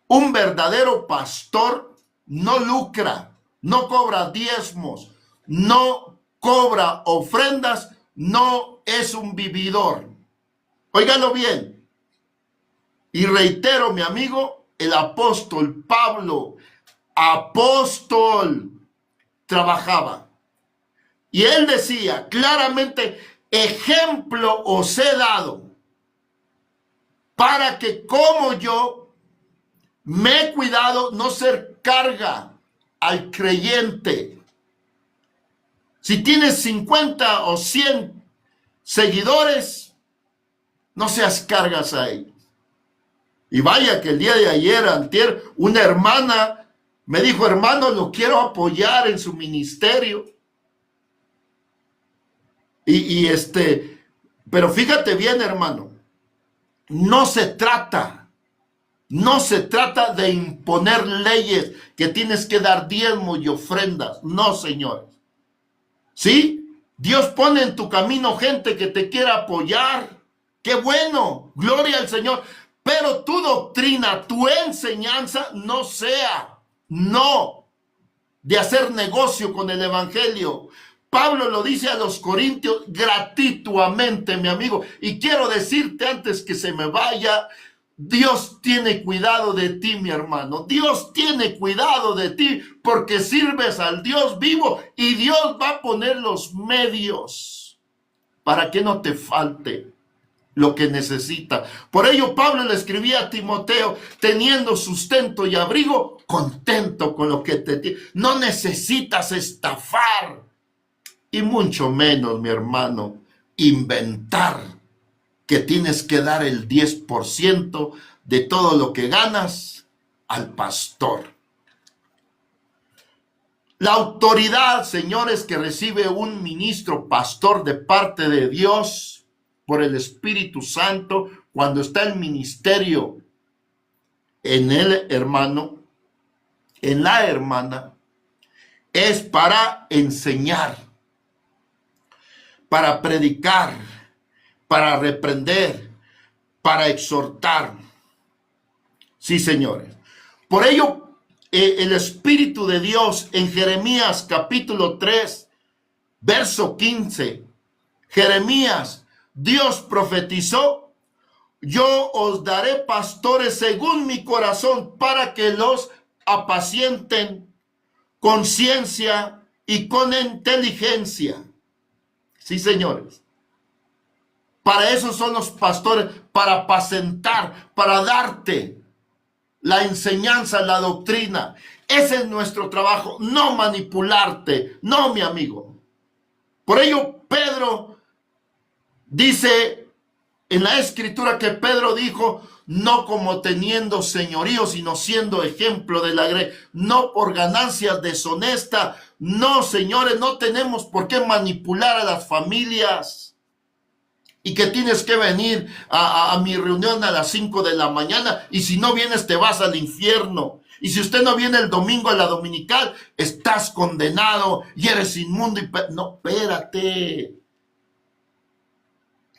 Un verdadero pastor no lucra, no cobra diezmos, no cobra ofrendas, no es un vividor. Óigalo bien. Y reitero, mi amigo, el apóstol Pablo, apóstol, trabajaba. Y él decía claramente, ejemplo os he dado para que como yo me he cuidado no ser carga al creyente. Si tienes 50 o 100 seguidores, no seas cargas a ellos. Y vaya que el día de ayer, antier, una hermana me dijo, hermano, lo quiero apoyar en su ministerio. Pero fíjate bien, hermano, no se trata de imponer leyes que tienes que dar diezmos y ofrendas. No, señores. ¿Sí? Dios pone en tu camino gente que te quiera apoyar. ¡Qué bueno! Gloria al Señor. Pero tu doctrina, tu enseñanza no sea, no, de hacer negocio con el evangelio. Pablo lo dice a los corintios gratuitamente, mi amigo. Y quiero decirte antes que se me vaya, Dios tiene cuidado de ti, mi hermano. Dios tiene cuidado de ti porque sirves al Dios vivo y Dios va a poner los medios para que no te falte lo que necesita. Por ello Pablo le escribía a Timoteo, teniendo sustento y abrigo, contento con lo que te tiene. No necesitas estafar y mucho menos, mi hermano, inventar que tienes que dar el 10% de todo lo que ganas al pastor. La autoridad, señores, que recibe un ministro pastor de parte de Dios por el Espíritu Santo cuando está el ministerio en el hermano, en la hermana, es para enseñar, para predicar, para reprender, para exhortar. Sí, señores. Por ello, el Espíritu de Dios en Jeremías capítulo 3, verso 15. Jeremías, Dios profetizó: yo os daré pastores según mi corazón para que los apacienten con ciencia y con inteligencia. Sí, señores. Para eso son los pastores, para apacentar, para darte la enseñanza, la doctrina. Ese es nuestro trabajo, no manipularte, no, mi amigo. Por ello, Pedro dice en la escritura que Pedro dijo: no como teniendo señorío, sino siendo ejemplo de la grey, no por ganancias deshonestas. No, señores, no tenemos por qué manipular a las familias. Y que tienes que venir a mi reunión a las 5 de la mañana, y si no vienes te vas al infierno. Y si usted no viene el domingo a la dominical, estás condenado y eres inmundo. No, espérate.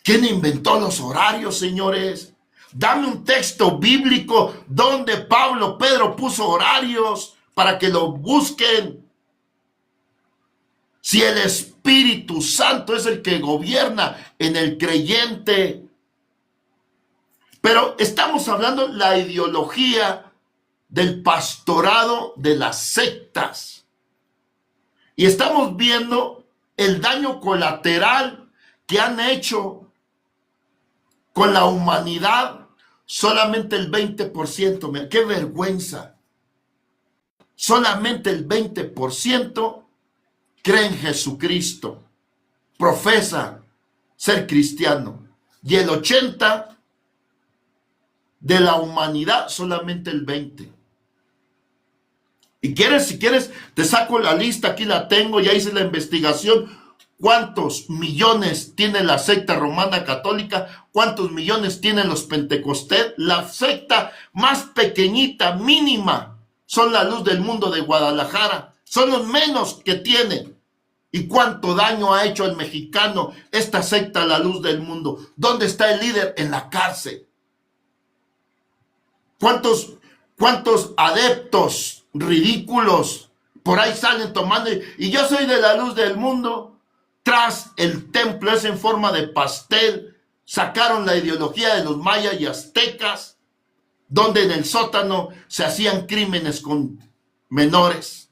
¿Quién inventó los horarios, señores? Dame un texto bíblico donde Pedro puso horarios para que lo busquen. Si el Espíritu Santo es el que gobierna en el creyente. Pero estamos hablando de la ideología del pastorado de las sectas. Y estamos viendo el daño colateral que han hecho con la humanidad. Solamente el 20%. ¡Qué vergüenza! Solamente el 20% cree en Jesucristo, profesa ser cristiano, y el 80% de la humanidad, solamente el 20%. Y si quieres, te saco la lista, aquí la tengo, ya hice la investigación. ¿Cuántos millones tiene la secta romana católica? ¿Cuántos millones tienen los pentecostés? La secta más pequeñita, mínima, son la Luz del Mundo de Guadalajara. Son los menos que tienen. ¿Y cuánto daño ha hecho al mexicano esta secta, la Luz del Mundo? ¿Dónde está el líder? En la cárcel. ¿Cuántos adeptos ridículos por ahí salen tomando? Y yo soy de la Luz del Mundo. Tras el templo es en forma de pastel. Sacaron la ideología de los mayas y aztecas, donde en el sótano se hacían crímenes con menores.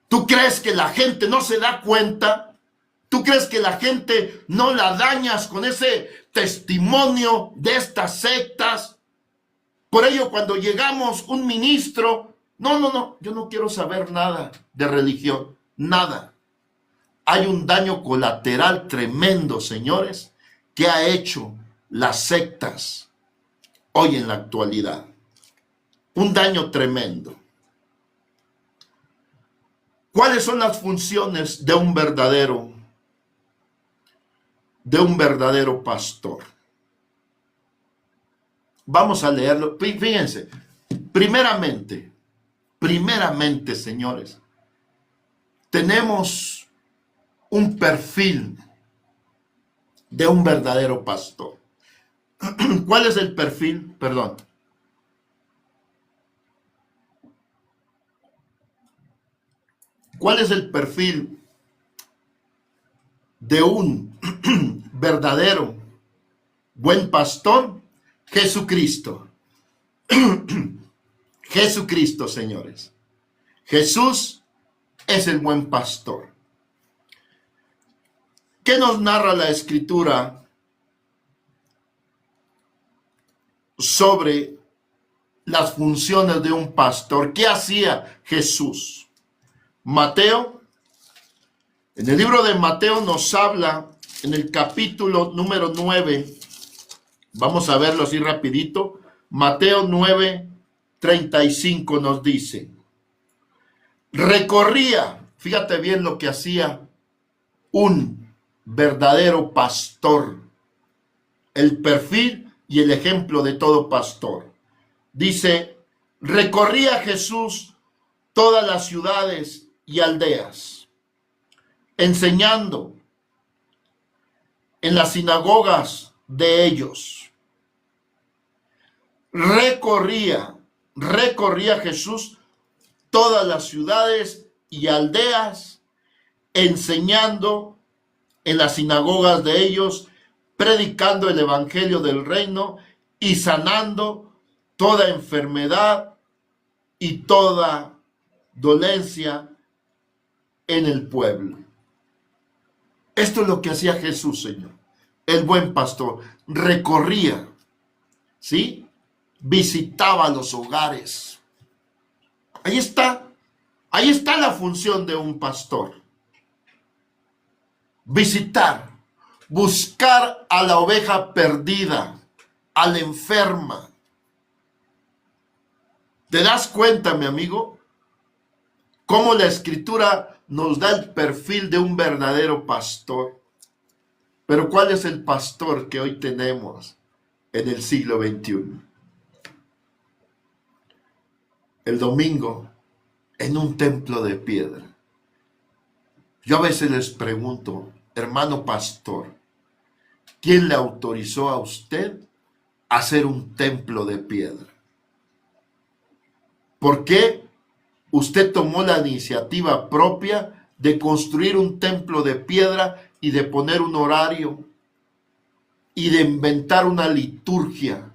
¿Tú crees que la gente no se da cuenta? ¿Tú crees que la gente no la dañas con ese testimonio de estas sectas? Por ello, cuando llegamos un ministro, no, yo no quiero saber nada de religión, nada. Hay un daño colateral tremendo, señores, que ha hecho las sectas hoy en la actualidad. Un daño tremendo. ¿Cuáles son las funciones de un verdadero pastor? Vamos a leerlo. Fíjense, primeramente, señores, tenemos un perfil de un verdadero pastor. ¿Cuál es el perfil? Perdón. ¿Cuál es el perfil de un verdadero buen pastor? Jesucristo. Jesucristo, señores. Jesús es el buen pastor. ¿Qué nos narra la Escritura sobre las funciones de un pastor? ¿Qué hacía Jesús? Mateo, en el libro de Mateo nos habla en el capítulo número 9, vamos a verlo así rapidito. Mateo 9:35 nos dice: recorría, fíjate bien lo que hacía un verdadero pastor, el perfil y el ejemplo de todo pastor. Dice, recorría Jesús todas las ciudades y aldeas, enseñando en las sinagogas de ellos. Recorría Jesús todas las ciudades y aldeas, enseñando en las sinagogas de ellos, predicando el evangelio del reino y sanando toda enfermedad y toda dolencia en el pueblo. Esto es lo que hacía Jesús, Señor, el buen pastor. Recorría, ¿sí? Visitaba los hogares. Ahí está la función de un pastor. Visitar, buscar a la oveja perdida, a la enferma. ¿Te das cuenta, mi amigo, cómo la Escritura nos da el perfil de un verdadero pastor? Pero ¿cuál es el pastor que hoy tenemos en el siglo XXI? El domingo en un templo de piedra. Yo a veces les pregunto, hermano pastor, ¿quién le autorizó a usted a hacer un templo de piedra? ¿Por qué usted tomó la iniciativa propia de construir un templo de piedra y de poner un horario y de inventar una liturgia,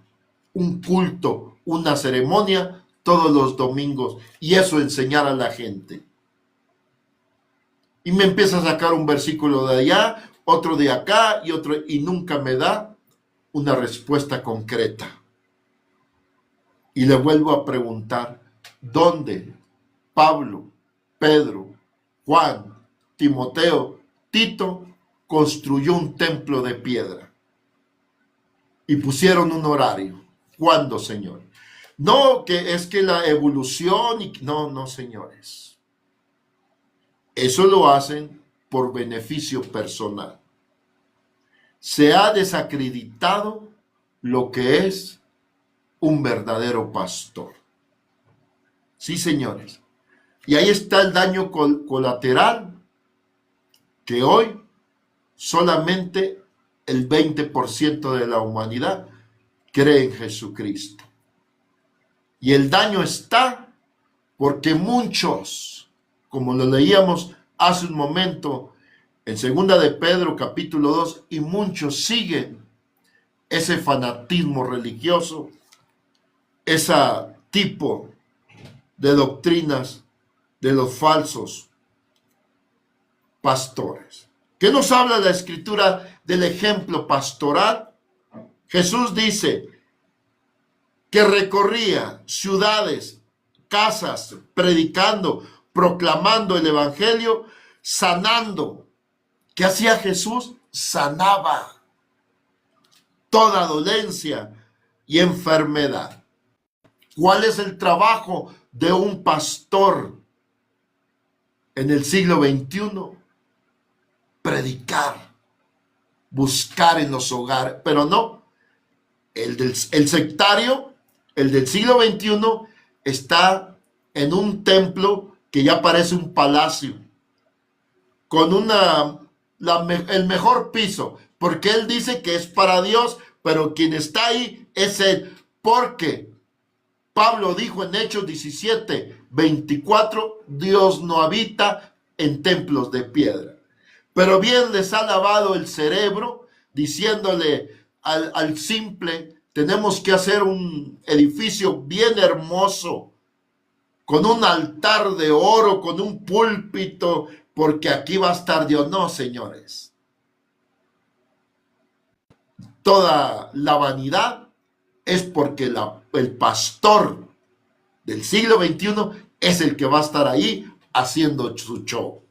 un culto, una ceremonia todos los domingos y eso enseñar a la gente? Y me empieza a sacar un versículo de allá, otro de acá y otro, y nunca me da una respuesta concreta. Y le vuelvo a preguntar, ¿dónde Pablo, Pedro, Juan, Timoteo, Tito construyó un templo de piedra y pusieron un horario? ¿Cuándo, Señor? No, que es que la evolución y no, señores. Eso lo hacen por beneficio personal. Se ha desacreditado lo que es un verdadero pastor. Sí, señores. Y ahí está el daño colateral, que hoy solamente el 20% de la humanidad cree en Jesucristo. Y el daño está porque muchos, como lo leíamos hace un momento en 2 de Pedro capítulo 2, y muchos siguen ese fanatismo religioso, ese tipo de doctrinas de los falsos pastores. ¿Qué nos habla la Escritura del ejemplo pastoral? Jesús dice que recorría ciudades, casas, predicando, proclamando el evangelio, sanando. ¿Qué hacía Jesús? Sanaba toda dolencia y enfermedad. ¿Cuál es el trabajo de un pastor en el siglo XXI? Predicar, buscar en los hogares, pero no. El sectario, el del siglo XXI, está en un templo que ya parece un palacio, con el mejor piso, porque él dice que es para Dios, pero quien está ahí es él, porque Pablo dijo en Hechos 17:24, Dios no habita en templos de piedra. Pero bien les ha lavado el cerebro, diciéndole al simple, tenemos que hacer un edificio bien hermoso, con un altar de oro, con un púlpito, porque aquí va a estar Dios. No, señores. Toda la vanidad es porque el pastor del siglo XXI es el que va a estar ahí haciendo su show.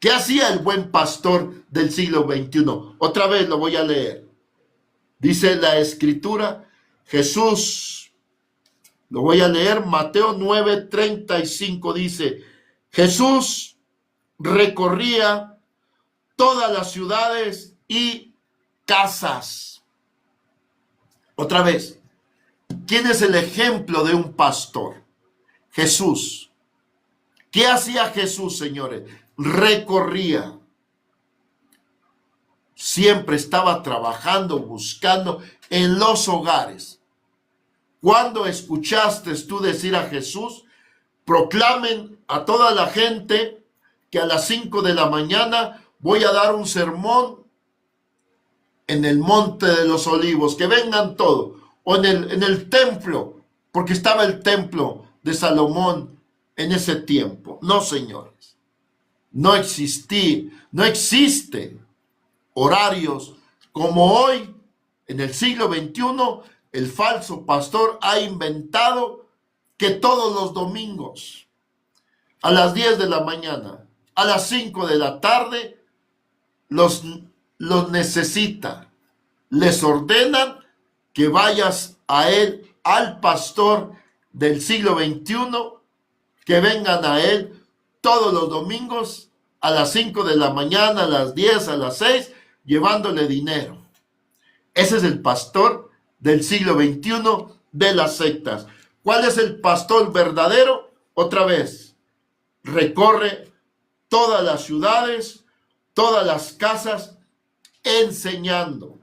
¿Qué hacía el buen pastor del siglo XXI? Otra vez lo voy a leer. Dice la Escritura, Jesús Lo voy a leer. Mateo 9:35 dice: Jesús recorría todas las ciudades y casas. Otra vez, ¿quién es el ejemplo de un pastor? Jesús. ¿Qué hacía Jesús, señores? Recorría. Siempre estaba trabajando, buscando en los hogares. ¿Cuándo escuchaste tú decir a Jesús: proclamen a toda la gente que a las 5 de la mañana voy a dar un sermón en el Monte de los Olivos, que vengan todos, o en el templo, porque estaba el templo de Salomón en ese tiempo? No, señores, no existe horarios como hoy, en el siglo XXI. El falso pastor ha inventado que todos los domingos, a las 10 de la mañana, a las 5 de la tarde, los necesita. Les ordenan que vayas a él, al pastor del siglo XXI, que vengan a él todos los domingos a las 5 de la mañana, a las 10, a las 6, llevándole dinero. Ese es el pastor del siglo XXI de las sectas. ¿Cuál es el pastor verdadero? Otra vez, recorre todas las ciudades, todas las casas, enseñando,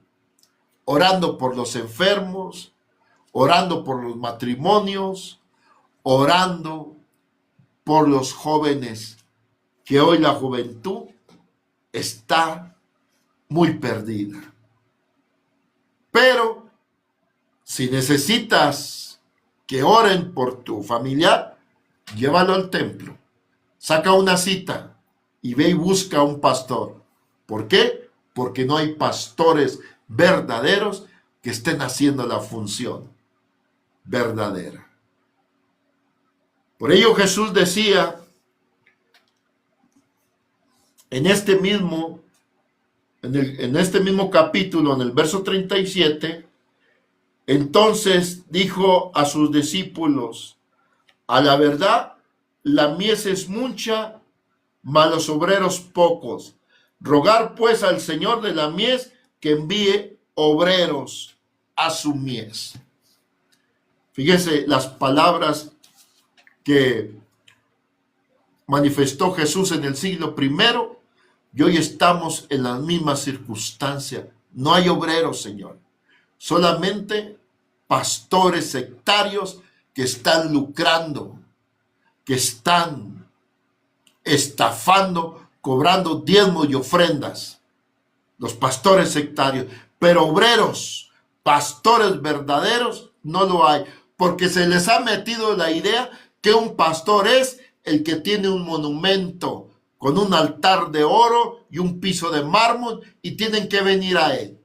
orando por los enfermos, orando por los matrimonios, orando por los jóvenes, que hoy la juventud está muy perdida. Pero si necesitas que oren por tu familiar, llévalo al templo, saca una cita y ve y busca a un pastor. ¿Por qué? Porque no hay pastores verdaderos que estén haciendo la función verdadera. Por ello Jesús decía en este mismo capítulo, en el verso 37, entonces dijo a sus discípulos: a la verdad, la mies es mucha, mas los obreros pocos. Rogar pues al Señor de la mies que envíe obreros a su mies. Fíjese las palabras que manifestó Jesús en el siglo I, y hoy estamos en las mismas circunstancias. No hay obreros, Señor. Solamente pastores sectarios que están lucrando, que están estafando, cobrando diezmos y ofrendas. Los pastores sectarios. Pero obreros, pastores verdaderos, no lo hay. Porque se les ha metido la idea que un pastor es el que tiene un monumento con un altar de oro y un piso de mármol y tienen que venir a él.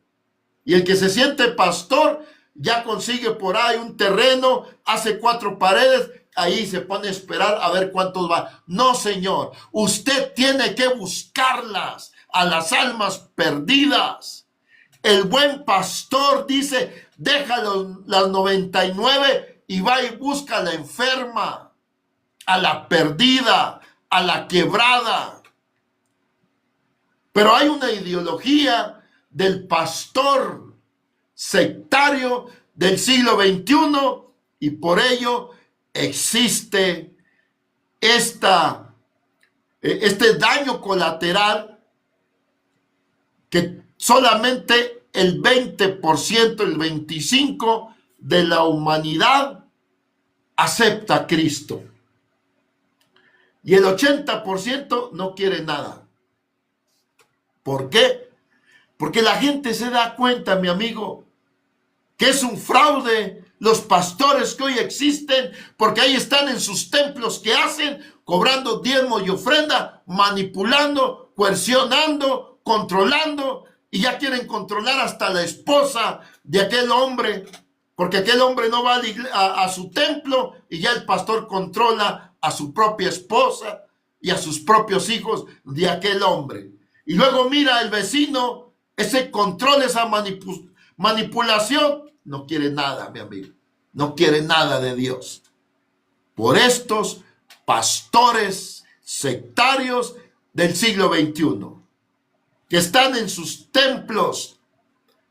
Y el que se siente pastor ya consigue por ahí un terreno, hace 4 paredes, ahí se pone a esperar a ver cuántos va. No, señor, usted tiene que buscarlas, a las almas perdidas. El buen pastor dice: deja las 99 y va y busca a la enferma, a la perdida, a la quebrada. Pero hay una ideología del pastor sectario del siglo XXI y por ello existe este daño colateral que solamente el 20%, el 25% de la humanidad acepta a Cristo. Y el 80% no quiere nada. ¿Por qué? Porque la gente se da cuenta, mi amigo, que es un fraude los pastores que hoy existen, porque ahí están en sus templos que hacen, cobrando diezmo y ofrenda, manipulando, coercionando, controlando, y ya quieren controlar hasta la esposa de aquel hombre, porque aquel hombre no va a su templo y ya el pastor controla a su propia esposa y a sus propios hijos de aquel hombre. Y luego mira el vecino, ese control, esa manipulación, no quiere nada, mi amigo. no quiere nada de Dios. Por estos pastores sectarios del siglo XXI, que están en sus templos,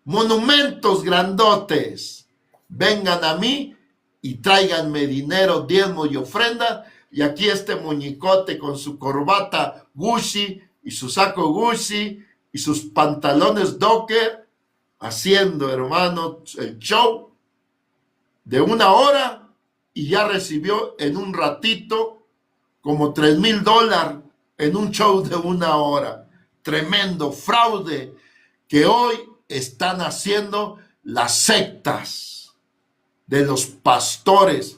monumentos grandotes, vengan a mí y tráiganme dinero, diezmo y ofrenda. Y aquí este muñecote con su corbata Gucci y su saco Gucci y sus pantalones Docker, haciendo, hermano, el show de 1 hora, y ya recibió en un ratito como $3,000 en un show de 1 hora. Tremendo fraude que hoy están haciendo las sectas de los pastores